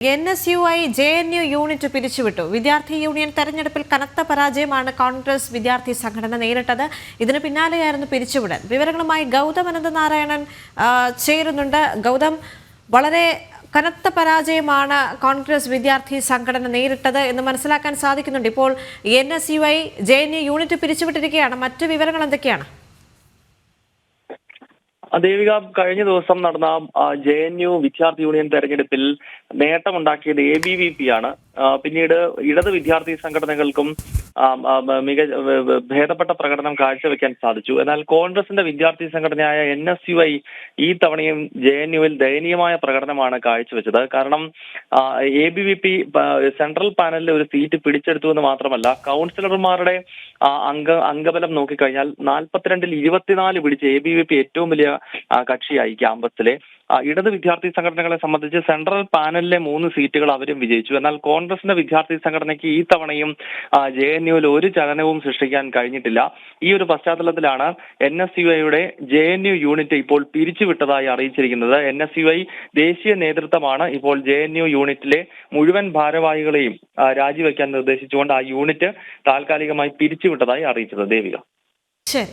NSUI JNU unit പിരിച്ചുവിട്ടു. വിദ്യാർത്ഥി union തെരഞ്ഞെടുപ്പിൽ കനത്ത പരാജയമാണ് കോൺഗ്രസ് വിദ്യാർത്ഥി സംഘടന നേരിട്ടത്. ഇതിന് പിന്നാലെയായിരുന്നു പിരിച്ചുവിടൽ. വിവരങ്ങളുമായി ഗൗതം അനന്തനാരായണൻ ചേരുന്നുണ്ട്. ഗൗതം, വളരെ കനത്ത പരാജയമാണ് കോൺഗ്രസ് വിദ്യാർത്ഥി സംഘടന നേരിട്ടത് എന്ന് മനസ്സിലാക്കാൻ സാധിക്കുന്നുണ്ട്. ഇപ്പോൾ NSUI JNU യൂണിറ്റ് പിരിച്ചുവിട്ടിരിക്കുകയാണ്. മറ്റു വിവരങ്ങൾ എന്തൊക്കെയാണ്? ദേവിക, കഴിഞ്ഞ ദിവസം നടന്ന JNU വിദ്യാർത്ഥി യൂണിയൻ തെരഞ്ഞെടുപ്പിൽ നേട്ടമുണ്ടാക്കിയത് ABVP ആണ്. പിന്നീട് ഇടത് വിദ്യാർത്ഥി സംഘടനകൾക്കും ഭേദപ്പെട്ട പ്രകടനം കാഴ്ചവെക്കാൻ സാധിച്ചു. എന്നാൽ കോൺഗ്രസിന്റെ വിദ്യാർത്ഥി സംഘടനയായ NSUI ഈ തവണയും JNUവിൽ ദയനീയമായ പ്രകടനമാണ് കാഴ്ചവെച്ചത്. കാരണം ABVP സെൻട്രൽ പാനലിൽ ഒരു സീറ്റ് പിടിച്ചെടുത്തു എന്ന് മാത്രമല്ല, കൗൺസിലർമാരുടെ അംഗബലം നോക്കിക്കഴിഞ്ഞാൽ 42-ൽ 24 പിടിച്ച് ABVP ഏറ്റവും വലിയ കക്ഷിയായി ക്യാമ്പസിലെ. ഇടത് വിദ്യാർത്ഥി സംഘടനകളെ സംബന്ധിച്ച് സെൻട്രൽ പാനലിലെ 3 സീറ്റുകൾ അവരും വിജയിച്ചു. എന്നാൽ കോൺഗ്രസിന്റെ വിദ്യാർത്ഥി സംഘടനയ്ക്ക് ഈ തവണയും JNUവിൽ ഒരു ചലനവും സൃഷ്ടിക്കാൻ കഴിഞ്ഞിട്ടില്ല. ഈ ഒരു പശ്ചാത്തലത്തിലാണ് NSUIയുടെ JNU യൂണിറ്റ് ഇപ്പോൾ പിരിച്ചുവിട്ടതായി അറിയിച്ചിരിക്കുന്നത്. NSUI ദേശീയ നേതൃത്വമാണ് ഇപ്പോൾ JNU യൂണിറ്റിലെ മുഴുവൻ ഭാരവാഹികളെയും രാജിവെക്കാൻ നിർദ്ദേശിച്ചുകൊണ്ട് ആ യൂണിറ്റ് താൽക്കാലികമായി പിരിച്ചുവിട്ടതായി അറിയിച്ചത്. ദേവിക. ശരി.